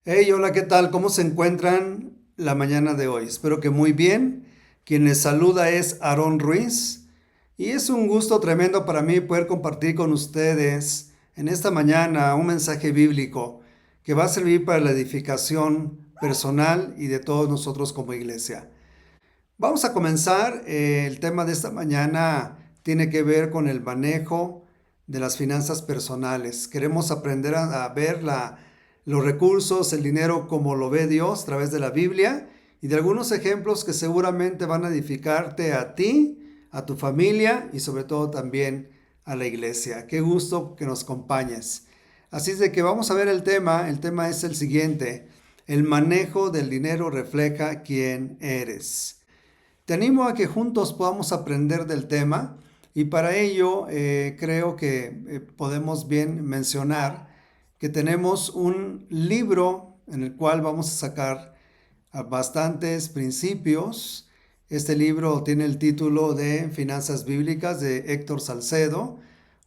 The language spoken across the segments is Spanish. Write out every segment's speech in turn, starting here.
Hey, hola, ¿qué tal? ¿Cómo se encuentran la mañana de hoy? Espero que muy bien. Quien les saluda es Aarón Ruiz y es un gusto tremendo para mí poder compartir con ustedes en esta mañana un mensaje bíblico que va a servir para la edificación personal y de todos nosotros como iglesia. Vamos a comenzar. El tema de esta mañana tiene que ver con el manejo de las finanzas personales. Queremos aprender a ver los recursos, el dinero como lo ve Dios a través de la Biblia y de algunos ejemplos que seguramente van a edificarte a ti, a tu familia y sobre todo también a la iglesia. Qué gusto que nos acompañes. Así es de que vamos a ver el tema. El tema es el siguiente. El manejo del dinero refleja quién eres. Te animo a que juntos podamos aprender del tema y para ello creo que podemos bien mencionar que tenemos un libro en el cual vamos a sacar bastantes principios. Este libro tiene el título de Finanzas Bíblicas de Héctor Salcedo,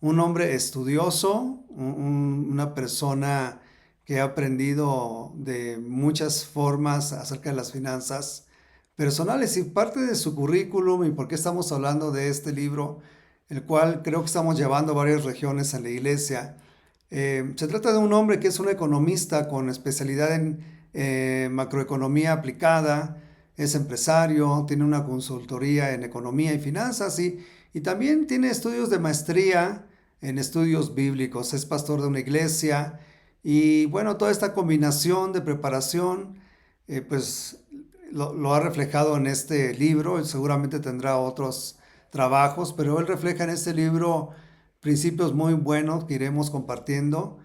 un hombre estudioso, una persona que ha aprendido de muchas formas acerca de las finanzas personales y parte de su currículum y por qué estamos hablando de este libro, el cual creo que estamos llevando a varias regiones en la iglesia. Se trata de un hombre que es un economista con especialidad en macroeconomía aplicada, es empresario, tiene una consultoría en economía y finanzas y también tiene estudios de maestría en estudios bíblicos, es pastor de una iglesia y bueno, toda esta combinación de preparación pues lo ha reflejado en este libro, él seguramente tendrá otros trabajos, pero él refleja en este libro principios muy buenos que iremos compartiendo.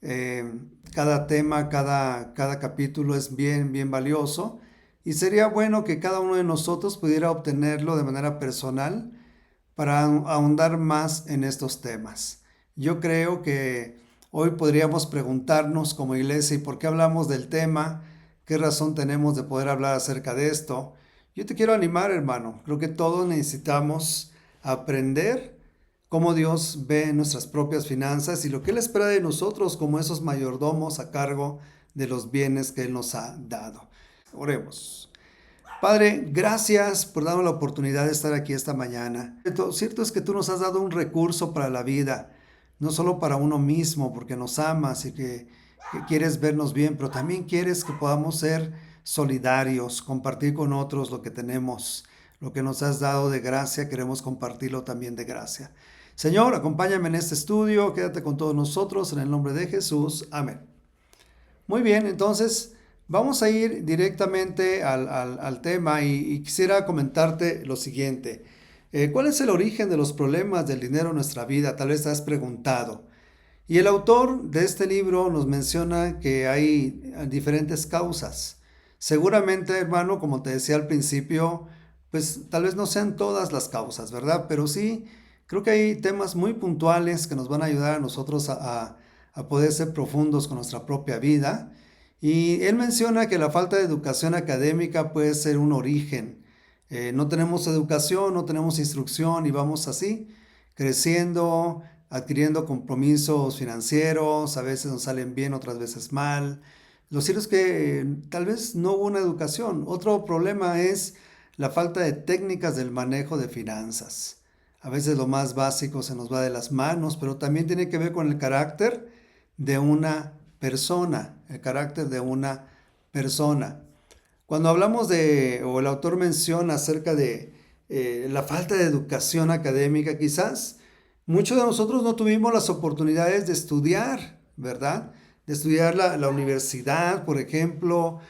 Eh, Cada tema, cada capítulo es bien valioso y sería bueno que cada uno de nosotros pudiera obtenerlo de manera personal para ahondar más en estos temas. Yo creo que hoy podríamos preguntarnos como iglesia, ¿y por qué hablamos del tema? ¿Qué razón tenemos de poder hablar acerca de esto? Yo te quiero animar, hermano. Creo que todos necesitamos aprender cómo Dios ve nuestras propias finanzas y lo que Él espera de nosotros como esos mayordomos a cargo de los bienes que Él nos ha dado. Oremos. Padre, gracias por darnos la oportunidad de estar aquí esta mañana. Lo cierto es que tú nos has dado un recurso para la vida, no solo para uno mismo, porque nos amas y que quieres vernos bien, pero también quieres que podamos ser solidarios, compartir con otros lo que tenemos, lo que nos has dado de gracia, queremos compartirlo también de gracia. Señor, acompáñame en este estudio, quédate con todos nosotros, en el nombre de Jesús. Amén. Muy bien, entonces vamos a ir directamente al tema y quisiera comentarte lo siguiente. ¿Cuál es el origen de los problemas del dinero en nuestra vida? Tal vez te has preguntado. Y el autor de este libro nos menciona que hay diferentes causas. Seguramente, hermano, como te decía al principio, pues tal vez no sean todas las causas, ¿verdad? Pero sí, creo que hay temas muy puntuales que nos van a ayudar a nosotros a poder ser profundos con nuestra propia vida. Y él menciona que la falta de educación académica puede ser un origen. No tenemos educación, no tenemos instrucción y vamos así, creciendo, adquiriendo compromisos financieros, a veces nos salen bien, otras veces mal. Lo cierto es que tal vez no hubo una educación. Otro problema es la falta de técnicas del manejo de finanzas. A veces lo más básico se nos va de las manos, pero también tiene que ver con el carácter de una persona, el carácter de una persona. Cuando hablamos de, o el autor menciona acerca de la falta de educación académica, quizás muchos de nosotros no tuvimos las oportunidades de estudiar, ¿verdad? De estudiar la universidad, por ejemplo,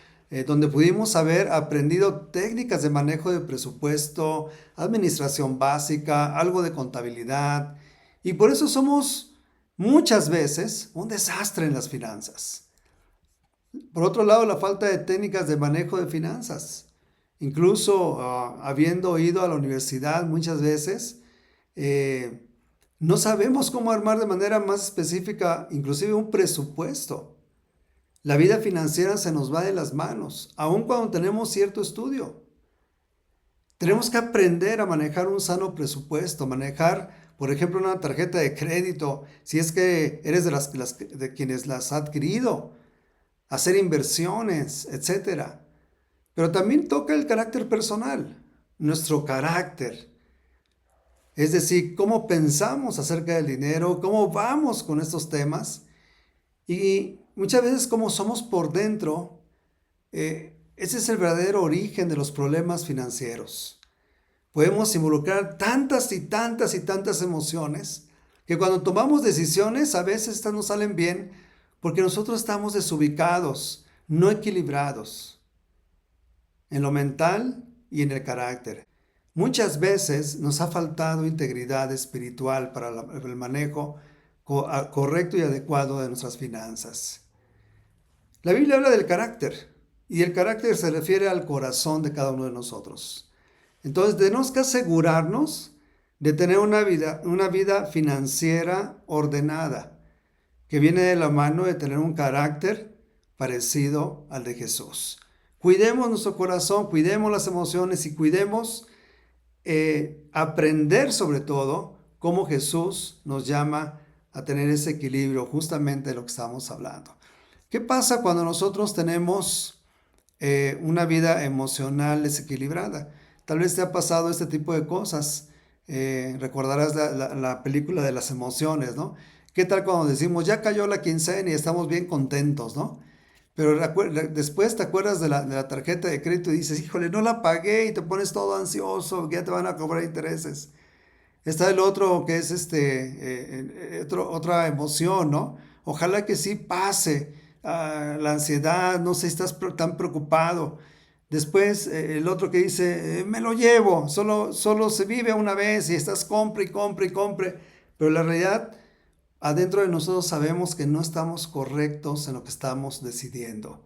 donde pudimos haber aprendido técnicas de manejo de presupuesto, administración básica, algo de contabilidad, y por eso somos muchas veces un desastre en las finanzas. Por otro lado, la falta de técnicas de manejo de finanzas. Incluso habiendo ido a la universidad muchas veces, eh, no sabemos cómo armar de manera más específica, inclusive un presupuesto. La vida financiera se nos va de las manos, aun cuando tenemos cierto estudio. Tenemos que aprender a manejar un sano presupuesto, manejar, por ejemplo, una tarjeta de crédito, si es que eres de quienes las ha adquirido. hacer inversiones, etcétera. Pero también toca el carácter personal, nuestro carácter. Es decir, cómo pensamos acerca del dinero, cómo vamos con estos temas y muchas veces cómo somos por dentro. Ese es el verdadero origen de los problemas financieros. Podemos involucrar tantas y tantas y tantas emociones que cuando tomamos decisiones a veces estas no salen bien porque nosotros estamos desubicados, no equilibrados en lo mental y en el carácter. Muchas veces nos ha faltado integridad espiritual para el manejo correcto y adecuado de nuestras finanzas. La Biblia habla del carácter y el carácter se refiere al corazón de cada uno de nosotros. Entonces tenemos que asegurarnos de tener una vida financiera ordenada, que viene de la mano de tener un carácter parecido al de Jesús. Cuidemos nuestro corazón, cuidemos las emociones y cuidemos aprender sobre todo cómo Jesús nos llama a tener ese equilibrio, justamente de lo que estamos hablando. ¿Qué pasa cuando nosotros tenemos una vida emocional desequilibrada? Tal vez te ha pasado este tipo de cosas. Recordarás la película de las emociones, ¿no? ¿Qué tal cuando decimos, ya cayó la quincena y estamos bien contentos, ¿no? Pero después te acuerdas de la tarjeta de crédito y dices, híjole, no la pagué y te pones todo ansioso, que ya te van a cobrar intereses. Está el otro que es otra emoción, ¿no? Ojalá que sí pase la ansiedad, no sé si estás tan preocupado. Después el otro que dice, me lo llevo, solo se vive una vez y estás compre y compre y compre. Pero la realidad, adentro de nosotros sabemos que no estamos correctos en lo que estamos decidiendo.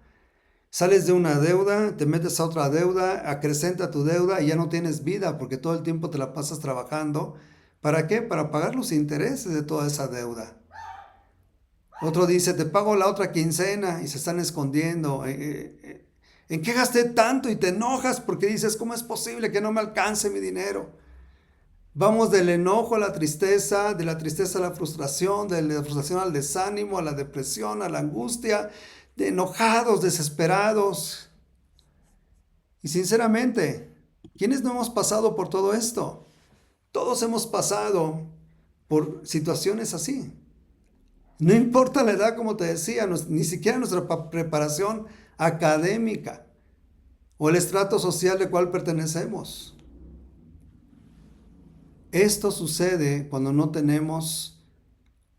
Sales de una deuda, te metes a otra deuda, acrecenta tu deuda y ya no tienes vida porque todo el tiempo te la pasas trabajando. ¿Para qué? Para pagar los intereses de toda esa deuda. Otro dice, te pago la otra quincena y se están escondiendo. ¿En qué gasté tanto? Y te enojas porque dices, ¿cómo es posible que no me alcance mi dinero? Vamos del enojo a la tristeza, de la tristeza a la frustración, de la frustración al desánimo, a la depresión, a la angustia, de enojados, desesperados. Y sinceramente, ¿quiénes no hemos pasado por todo esto? Todos hemos pasado por situaciones así. No importa la edad, como te decía, ni siquiera nuestra preparación académica o el estrato social al cual pertenecemos. Esto sucede cuando no tenemos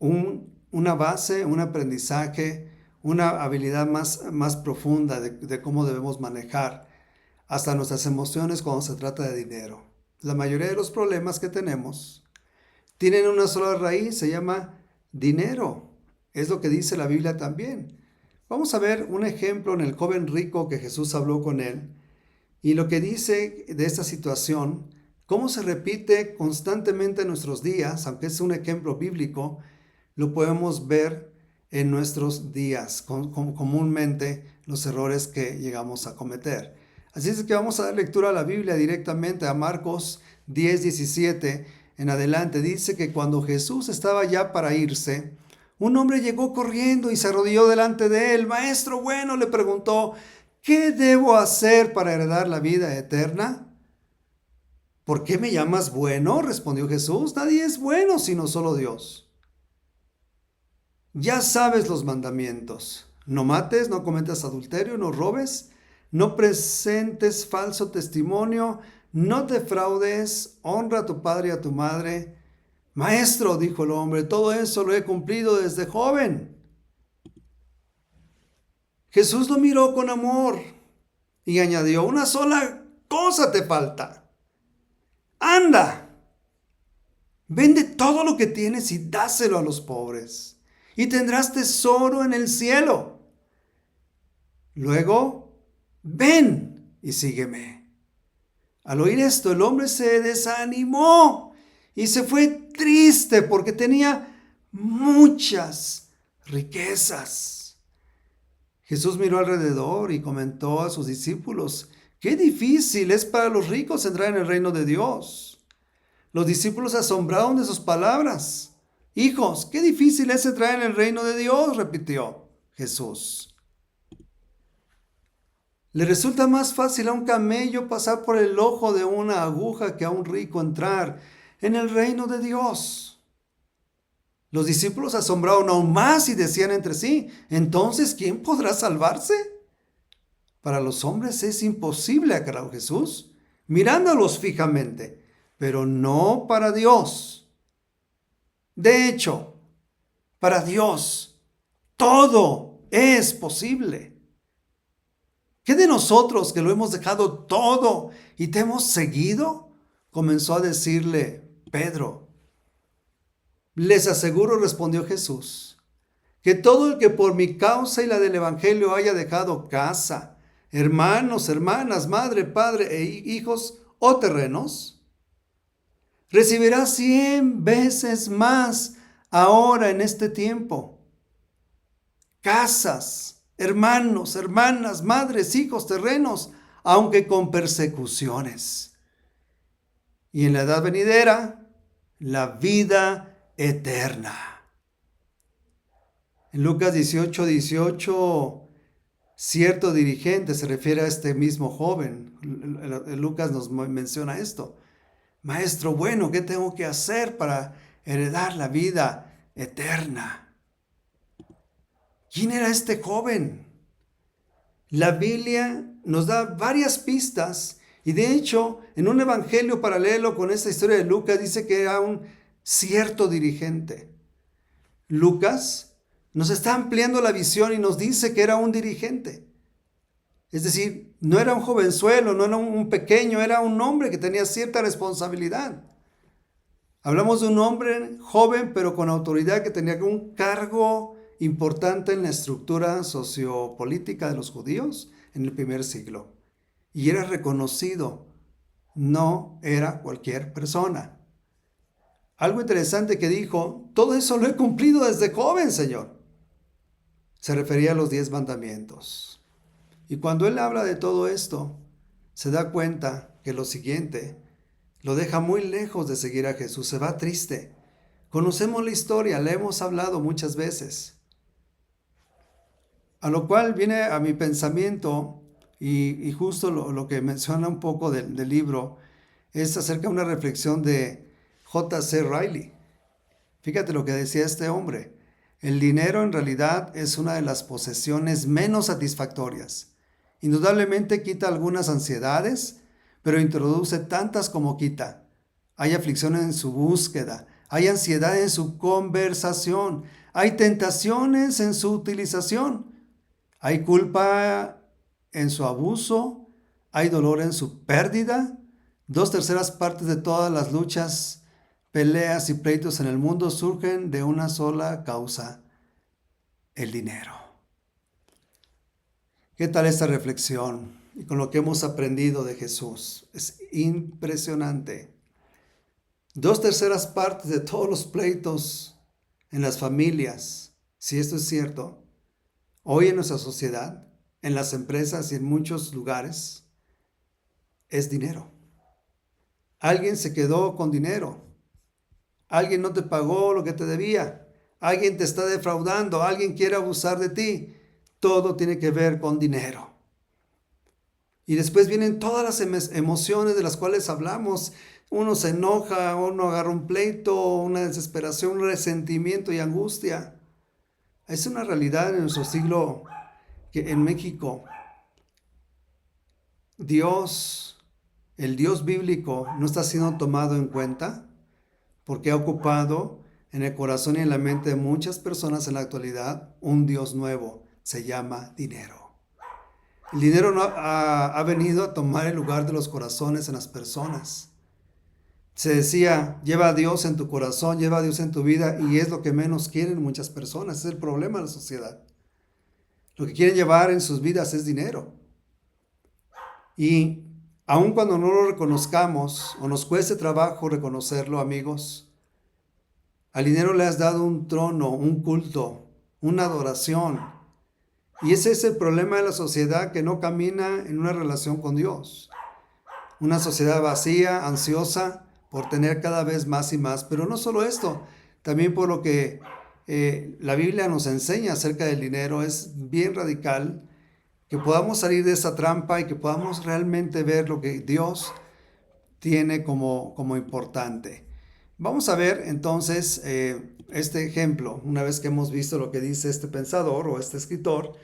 una base, un aprendizaje, una habilidad más profunda de cómo debemos manejar hasta nuestras emociones cuando se trata de dinero. La mayoría de los problemas que tenemos tienen una sola raíz, se llama dinero. Es lo que dice la Biblia también. Vamos a ver un ejemplo en el joven rico que Jesús habló con él y lo que dice de esta situación, cómo se repite constantemente en nuestros días, aunque es un ejemplo bíblico, lo podemos ver en nuestros días, comúnmente los errores que llegamos a cometer. Así es que vamos a dar lectura a la Biblia directamente a Marcos 10:17 en adelante. Dice que cuando Jesús estaba ya para irse, un hombre llegó corriendo y se arrodilló delante de él. Maestro bueno, le preguntó, ¿qué debo hacer para heredar la vida eterna? ¿Por qué me llamas bueno? Respondió Jesús. Nadie es bueno sino solo Dios. Ya sabes los mandamientos. No mates, no cometas adulterio, no robes, no presentes falso testimonio, no defraudes, honra a tu padre y a tu madre. Maestro, dijo el hombre, todo eso lo he cumplido desde joven. Jesús lo miró con amor y añadió, una sola cosa te falta. Anda, vende todo lo que tienes y dáselo a los pobres, y tendrás tesoro en el cielo. Luego, ven y sígueme. Al oír esto, el hombre se desanimó y se fue triste porque tenía muchas riquezas. Jesús miró alrededor y comentó a sus discípulos, qué difícil es para los ricos entrar en el reino de Dios. Los discípulos se asombraron de sus palabras. Hijos, qué difícil es entrar en el reino de Dios, repitió Jesús. Le resulta más fácil a un camello pasar por el ojo de una aguja que a un rico entrar en el reino de Dios. Los discípulos asombraron aún más y decían entre sí, entonces, ¿quién podrá salvarse? Para los hombres es imposible, aclaró Jesús, mirándolos fijamente, pero no para Dios. De hecho, para Dios todo es posible. ¿Qué de nosotros que lo hemos dejado todo y te hemos seguido? Comenzó a decirle Pedro. Les aseguro, respondió Jesús, que todo el que por mi causa y la del Evangelio haya dejado casa, hermanos, hermanas, madre, padre e hijos o terrenos, recibirá 100 veces más ahora en este tiempo. Casas, hermanos, hermanas, madres, hijos, terrenos, aunque con persecuciones. Y en la edad venidera, la vida eterna. En Lucas 18:18, cierto dirigente se refiere a este mismo joven. Lucas nos menciona esto. Maestro bueno, ¿qué tengo que hacer para heredar la vida eterna? ¿Quién era este joven? La Biblia nos da varias pistas y de hecho en un evangelio paralelo con esta historia de Lucas dice que era un cierto dirigente. Lucas nos está ampliando la visión y nos dice que era un dirigente. Es decir, no era un jovenzuelo, no era un pequeño, era un hombre que tenía cierta responsabilidad. Hablamos de un hombre joven pero con autoridad que tenía un cargo importante en la estructura sociopolítica de los judíos en el primer siglo. Y era reconocido, no era cualquier persona. Algo interesante que dijo, todo eso lo he cumplido desde joven, Señor. Se refería a los 10 mandamientos. Y cuando él habla de todo esto, se da cuenta que lo siguiente lo deja muy lejos de seguir a Jesús, se va triste. Conocemos la historia, la hemos hablado muchas veces. A lo cual viene a mi pensamiento, y justo lo que menciona un poco del libro, es acerca de una reflexión de J.C. Riley. Fíjate lo que decía este hombre. El dinero en realidad es una de las posesiones menos satisfactorias. Indudablemente quita algunas ansiedades, pero introduce tantas como quita. Hay aflicción en su búsqueda, hay ansiedad en su conversación, hay tentaciones en su utilización, hay culpa en su abuso, hay dolor en su pérdida. 2/3 partes de todas las luchas, peleas y pleitos en el mundo surgen de una sola causa: el dinero. ¿Qué tal esta reflexión? Y con lo que hemos aprendido de Jesús. Es impresionante. 2/3 partes de todos los pleitos en las familias, si esto es cierto, hoy en nuestra sociedad, en las empresas y en muchos lugares, es dinero. Alguien se quedó con dinero. Alguien no te pagó lo que te debía. Alguien te está defraudando. Alguien quiere abusar de ti. Todo tiene que ver con dinero. Y después vienen todas las emociones de las cuales hablamos. Uno se enoja, uno agarra un pleito, una desesperación, un resentimiento y angustia. Es una realidad en nuestro siglo que en México Dios, el Dios bíblico, no está siendo tomado en cuenta porque ha ocupado en el corazón y en la mente de muchas personas en la actualidad un Dios nuevo. Se llama dinero. El dinero no ha venido a tomar el lugar de los corazones en las personas. Se decía, lleva a Dios en tu corazón, lleva a Dios en tu vida, y es lo que menos quieren muchas personas. Es el problema de la sociedad. Lo que quieren llevar en sus vidas es dinero. Y aun cuando no lo reconozcamos o nos cueste trabajo reconocerlo, amigos, al dinero le has dado un trono, un culto, una adoración. Y ese es el problema de la sociedad que no camina en una relación con Dios. Una sociedad vacía, ansiosa por tener cada vez más y más. Pero no solo esto, también por lo que la Biblia nos enseña acerca del dinero, es bien radical, que podamos salir de esa trampa y que podamos realmente ver lo que Dios tiene como importante. Vamos a ver entonces este ejemplo, una vez que hemos visto lo que dice este pensador o este escritor.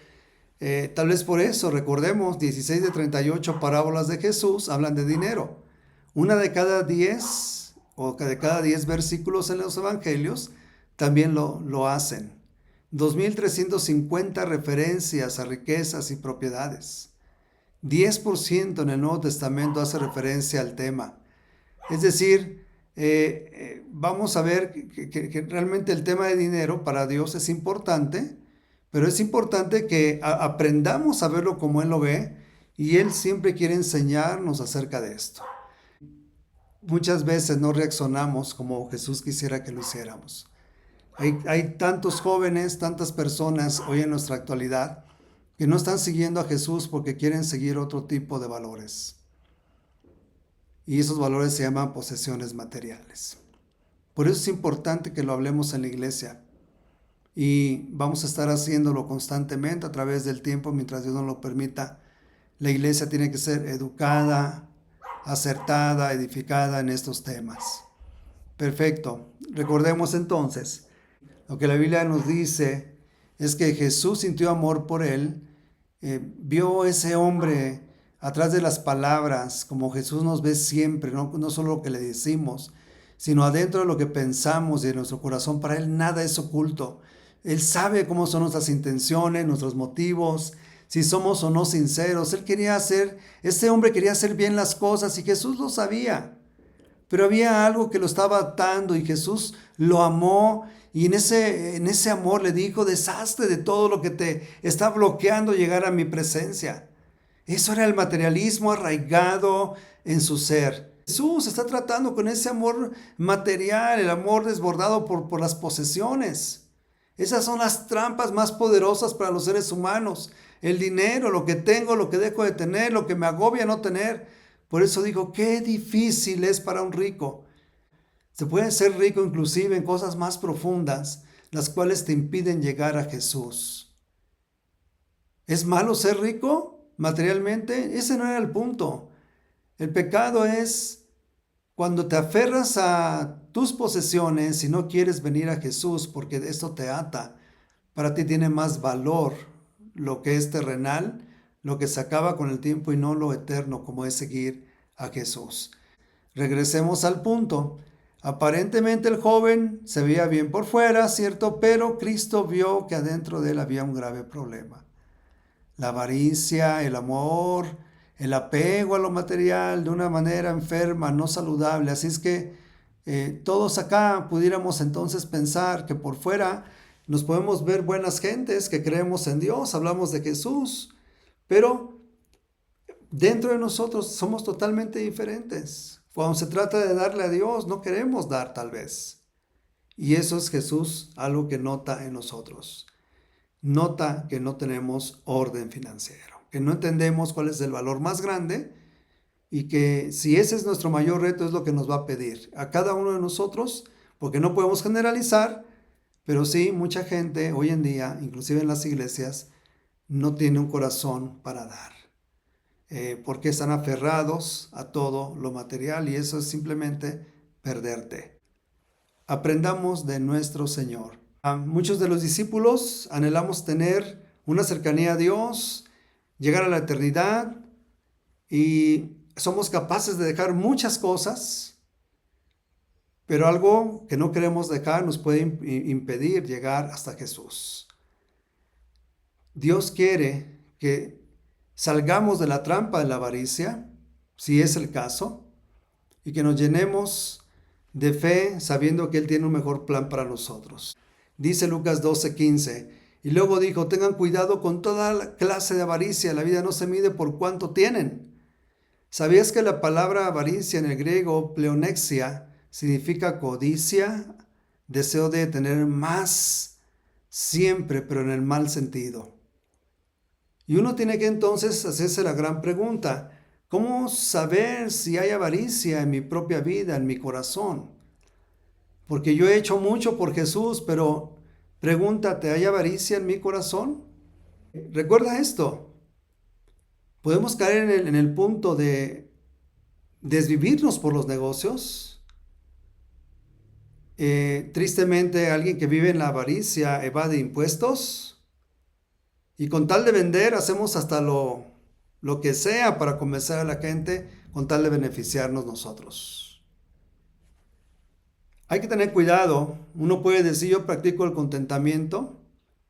Tal vez por eso, recordemos, 16 de 38 parábolas de Jesús hablan de dinero. Una de cada 10 o de cada 10 versículos en los evangelios también lo hacen. 2.350 referencias a riquezas y propiedades. 10% en el Nuevo Testamento hace referencia al tema. Es decir, vamos a ver que realmente el tema de dinero para Dios es importante, pero es importante que aprendamos a verlo como Él lo ve, y Él siempre quiere enseñarnos acerca de esto. Muchas veces no reaccionamos como Jesús quisiera que lo hiciéramos. Hay tantos jóvenes, tantas personas hoy en nuestra actualidad que no están siguiendo a Jesús porque quieren seguir otro tipo de valores. Y esos valores se llaman posesiones materiales. Por eso es importante que lo hablemos en la iglesia. Y vamos a estar haciéndolo constantemente a través del tiempo mientras Dios nos lo permita. La iglesia tiene que ser educada, acertada, edificada en estos temas. Perfecto. Recordemos entonces, lo que la Biblia nos dice es que Jesús sintió amor por él, vio ese hombre atrás de las palabras, como Jesús nos ve siempre, no solo lo que le decimos, sino adentro de lo que pensamos y de nuestro corazón. Para Él nada es oculto. Él sabe cómo son nuestras intenciones, nuestros motivos, si somos o no sinceros. Este hombre quería hacer bien las cosas y Jesús lo sabía. Pero había algo que lo estaba atando y Jesús lo amó, y en ese amor le dijo: deshazte de todo lo que te está bloqueando llegar a mi presencia. Eso era el materialismo arraigado en su ser. Jesús está tratando con ese amor material, el amor desbordado por las posesiones. Esas son las trampas más poderosas para los seres humanos. El dinero, lo que tengo, lo que dejo de tener, lo que me agobia no tener. Por eso digo, qué difícil es para un rico. Se puede ser rico inclusive en cosas más profundas, las cuales te impiden llegar a Jesús. ¿Es malo ser rico materialmente? Ese no era el punto. El pecado es cuando te aferras a tus posesiones y no quieres venir a Jesús porque esto te ata. Para ti tiene más valor lo que es terrenal, lo que se acaba con el tiempo, y no lo eterno, como es seguir a Jesús. Regresemos al punto. Aparentemente el joven se veía bien por fuera, ¿cierto? Pero Cristo vio que adentro de él había un grave problema. La avaricia, el amor, el apego a lo material de una manera enferma, no saludable. Así es que todos acá pudiéramos entonces pensar que por fuera nos podemos ver buenas gentes que creemos en Dios, hablamos de Jesús, pero dentro de nosotros somos totalmente diferentes. Cuando se trata de darle a Dios, no queremos dar tal vez. Y eso es Jesús, algo que nota en nosotros. Nota que no tenemos orden financiero, que no entendemos cuál es el valor más grande, y que si ese es nuestro mayor reto, es lo que nos va a pedir a cada uno de nosotros, porque no podemos generalizar, pero sí, mucha gente hoy en día, inclusive en las iglesias, no tiene un corazón para dar. Porque están aferrados a todo lo material, y eso es simplemente perderte. Aprendamos de nuestro Señor. Muchos de los discípulos anhelamos tener una cercanía a Dios, llegar a la eternidad, y somos capaces de dejar muchas cosas, pero algo que no queremos dejar nos puede impedir llegar hasta Jesús. Dios quiere que salgamos de la trampa de la avaricia, si es el caso, y que nos llenemos de fe sabiendo que Él tiene un mejor plan para nosotros. Dice Lucas 12:15, y luego dijo: tengan cuidado con toda clase de avaricia, la vida no se mide por cuánto tienen. ¿Sabías que la palabra avaricia en el griego, pleonexia, significa codicia, deseo de tener más siempre, pero en el mal sentido? Y uno tiene que entonces hacerse la gran pregunta: ¿cómo saber si hay avaricia en mi propia vida, en mi corazón? Porque yo he hecho mucho por Jesús, pero pregúntate, ¿hay avaricia en mi corazón? Recuerda esto: Podemos caer en el punto de desvivirnos por los negocios. Tristemente, alguien que vive en la avaricia evade impuestos y con tal de vender hacemos hasta lo que sea para convencer a la gente con tal de beneficiarnos nosotros. Hay que tener cuidado. Uno puede decir yo practico el contentamiento,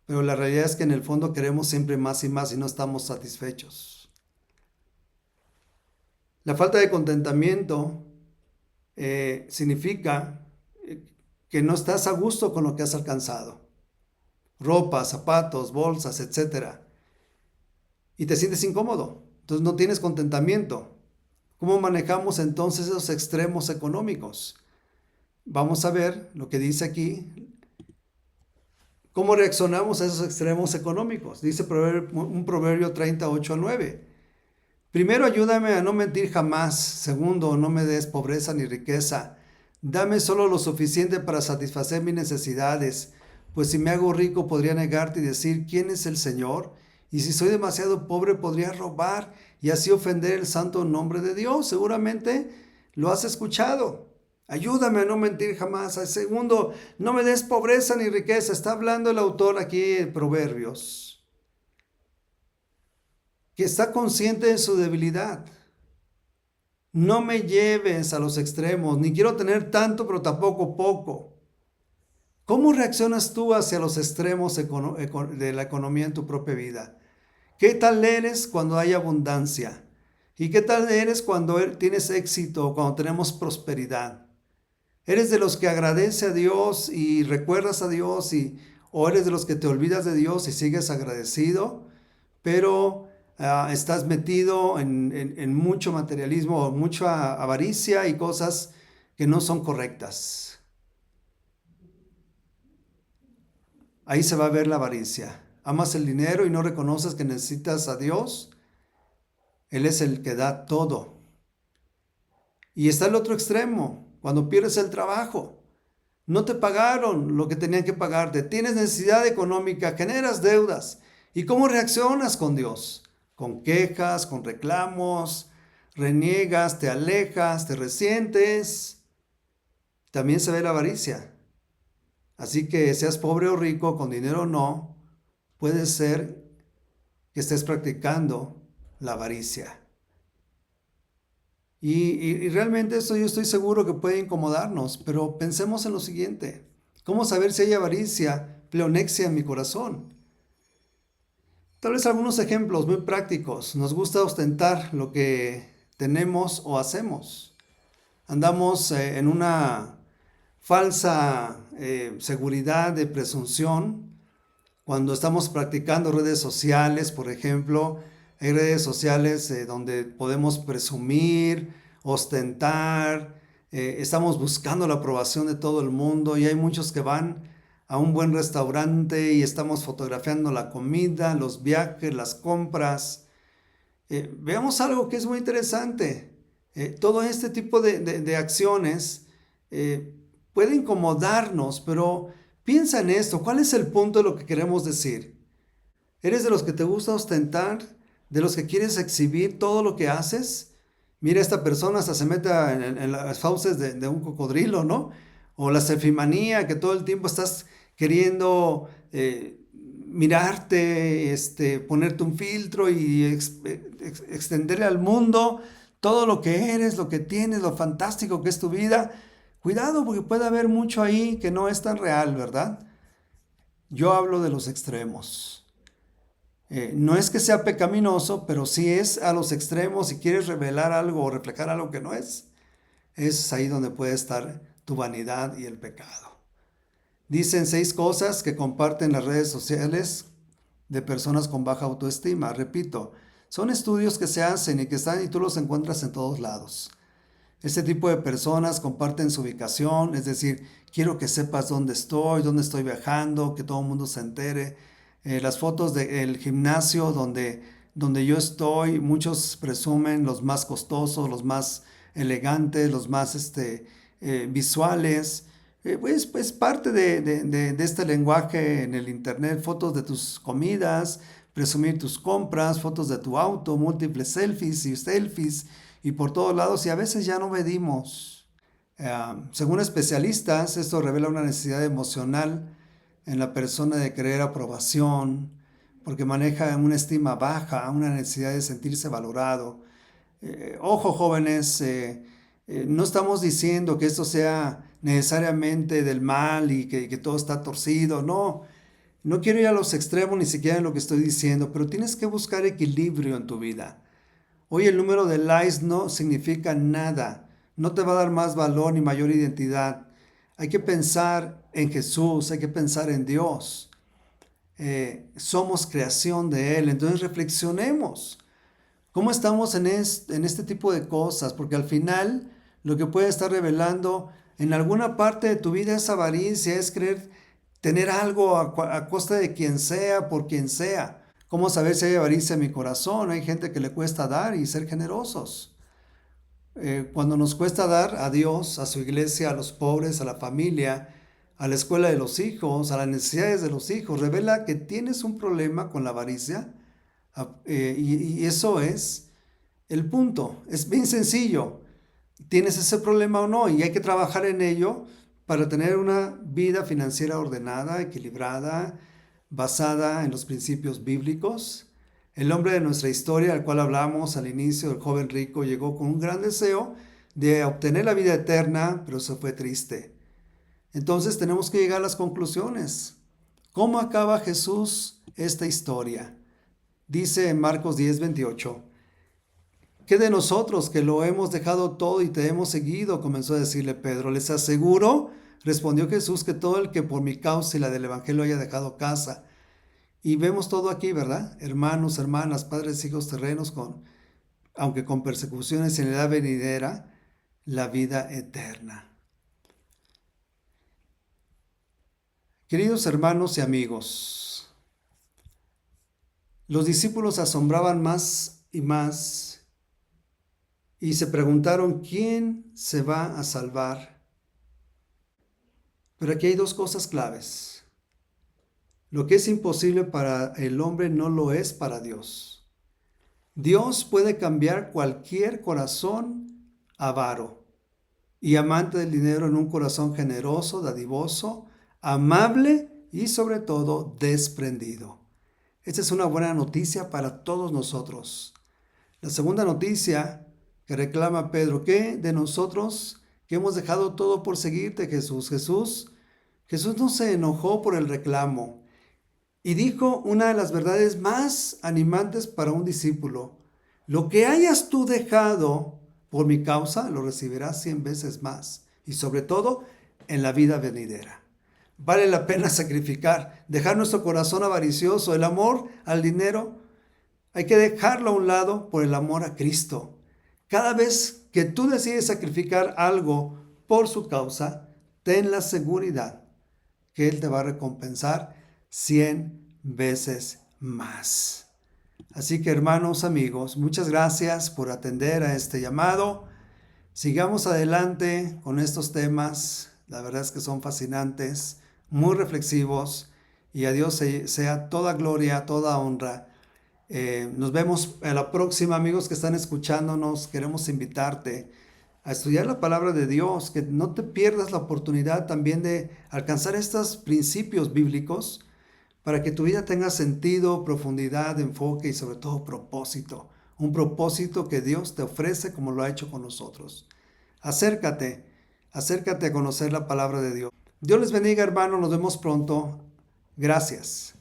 pero la realidad es que en el fondo queremos siempre más y más y no estamos satisfechos. La falta de contentamiento significa que no estás a gusto con lo que has alcanzado. Ropa, zapatos, bolsas, etcétera. Y te sientes incómodo. Entonces no tienes contentamiento. ¿Cómo manejamos entonces esos extremos económicos? Vamos a ver lo que dice aquí. ¿Cómo reaccionamos a esos extremos económicos? Dice un proverbio 38:9. Primero, ayúdame a no mentir jamás. Segundo, no me des pobreza ni riqueza. Dame solo lo suficiente para satisfacer mis necesidades, pues si me hago rico podría negarte y decir, ¿quién es el Señor? Y si soy demasiado pobre podría robar y así ofender el santo nombre de Dios. Seguramente lo has escuchado. Ayúdame a no mentir jamás. Segundo, no me des pobreza ni riqueza. Está hablando el autor aquí en Proverbios, que está consciente de su debilidad. No me lleves a los extremos, ni quiero tener tanto, pero tampoco poco. ¿Cómo reaccionas tú hacia los extremos de la economía en tu propia vida? ¿Qué tal eres cuando hay abundancia? ¿Y qué tal eres cuando tienes éxito, cuando tenemos prosperidad? ¿Eres de los que agradece a Dios y recuerdas a Dios o eres de los que te olvidas de Dios y sigues agradecido, pero estás metido en mucho materialismo, mucha avaricia y cosas que no son correctas? Ahí se va a ver la avaricia. Amas el dinero y no reconoces que necesitas a Dios. Él es el que da todo. Y está el otro extremo, cuando pierdes el trabajo. No te pagaron lo que tenían que pagarte. Tienes necesidad económica, generas deudas. ¿Y cómo reaccionas con Dios? Con quejas, con reclamos, reniegas, te alejas, te resientes. También se ve la avaricia. Así que seas pobre o rico, con dinero o no, puede ser que estés practicando la avaricia. Y realmente esto yo estoy seguro que puede incomodarnos, pero pensemos en lo siguiente. ¿Cómo saber si hay avaricia, pleonexia en mi corazón? Tal vez algunos ejemplos muy prácticos. Nos gusta ostentar lo que tenemos o hacemos. Andamos en una falsa seguridad de presunción. Cuando estamos practicando redes sociales, por ejemplo, hay redes sociales donde podemos presumir, ostentar, estamos buscando la aprobación de todo el mundo y hay muchos que van a un buen restaurante y estamos fotografiando la comida, los viajes, las compras. Veamos algo que es muy interesante. Todo este tipo de acciones puede incomodarnos, pero piensa en esto. ¿Cuál es el punto de lo que queremos decir? ¿Eres de los que te gusta ostentar? ¿De los que quieres exhibir todo lo que haces? Mira, esta persona hasta se mete en las fauces de un cocodrilo, ¿no? O la selfimanía, que todo el tiempo estás queriendo mirarte, ponerte un filtro y extenderle al mundo todo lo que eres, lo que tienes, lo fantástico que es tu vida. Cuidado, porque puede haber mucho ahí que no es tan real, ¿verdad? Yo hablo de los extremos. No es que sea pecaminoso, pero sí es a los extremos. Si quieres revelar algo o reflejar algo que no es ahí donde puede estar tu vanidad y el pecado. Dicen 6 cosas que comparten las redes sociales de personas con baja autoestima. Repito, son estudios que se hacen y que están y tú los encuentras en todos lados. Este tipo de personas comparten su ubicación, es decir, quiero que sepas dónde estoy viajando, que todo el mundo se entere. Las fotos del gimnasio donde yo estoy, muchos presumen los más costosos, los más elegantes, los más visuales. Pues parte de este lenguaje en el internet, fotos de tus comidas, presumir tus compras, fotos de tu auto, múltiples selfies y por todos lados, y a veces ya no medimos. Según especialistas, esto revela una necesidad emocional en la persona de querer aprobación, porque maneja una estima baja, una necesidad de sentirse valorado. Ojo, jóvenes, no estamos diciendo que esto sea necesariamente del mal y que todo está torcido, no. No quiero ir a los extremos ni siquiera en lo que estoy diciendo, pero tienes que buscar equilibrio en tu vida. Hoy el número de likes no significa nada, no te va a dar más valor ni mayor identidad. Hay que pensar en Jesús, hay que pensar en Dios. Somos creación de Él, entonces reflexionemos. ¿Cómo estamos en este tipo de cosas? Porque al final lo que puede estar revelando en alguna parte de tu vida es avaricia, es querer tener algo a costa de quien sea, por quien sea. ¿Cómo saber si hay avaricia en mi corazón? Hay gente que le cuesta dar y ser generosos. Cuando nos cuesta dar a Dios, a su iglesia, a los pobres, a la familia, a la escuela de los hijos, a las necesidades de los hijos, revela que tienes un problema con la avaricia. Y eso es el punto. Es bien sencillo. ¿Tienes ese problema o no? Y hay que trabajar en ello para tener una vida financiera ordenada, equilibrada, basada en los principios bíblicos. El hombre de nuestra historia, al cual hablamos al inicio, el joven rico, llegó con un gran deseo de obtener la vida eterna, pero se fue triste. Entonces tenemos que llegar a las conclusiones. ¿Cómo acaba Jesús esta historia? Dice en Marcos 10:28, ¿qué de nosotros que lo hemos dejado todo y te hemos seguido? Comenzó a decirle Pedro. Les aseguro, respondió Jesús, que todo el que por mi causa y la del Evangelio haya dejado casa. Y vemos todo aquí, ¿verdad? Hermanos, hermanas, padres, hijos terrenos, aunque con persecuciones en la edad venidera, la vida eterna. Queridos hermanos y amigos, los discípulos se asombraban más y más y se preguntaron, ¿quién se va a salvar? Pero aquí hay dos cosas claves. Lo que es imposible para el hombre no lo es para Dios. Dios puede cambiar cualquier corazón avaro y amante del dinero en un corazón generoso, dadivoso, amable y sobre todo desprendido. Esta es una buena noticia para todos nosotros. La segunda noticia que reclama Pedro, ¿qué de nosotros que hemos dejado todo por seguirte, Jesús? Jesús no se enojó por el reclamo y dijo una de las verdades más animantes para un discípulo. Lo que hayas tú dejado por mi causa, lo recibirás 100 veces más y sobre todo en la vida venidera. Vale la pena sacrificar, dejar nuestro corazón avaricioso, el amor al dinero. Hay que dejarlo a un lado por el amor a Cristo. Cada vez que tú decides sacrificar algo por su causa, ten la seguridad que Él te va a recompensar 100 veces más. Así que hermanos, amigos, muchas gracias por atender a este llamado. Sigamos adelante con estos temas. La verdad es que son fascinantes, muy reflexivos, y a Dios sea toda gloria, toda honra. Nos vemos a la próxima, amigos que están escuchándonos. Queremos invitarte a estudiar la palabra de Dios, que no te pierdas la oportunidad también de alcanzar estos principios bíblicos para que tu vida tenga sentido, profundidad, enfoque y sobre todo propósito. Un propósito que Dios te ofrece como lo ha hecho con nosotros. Acércate a conocer la palabra de Dios. Dios les bendiga, hermano. Nos vemos pronto. Gracias.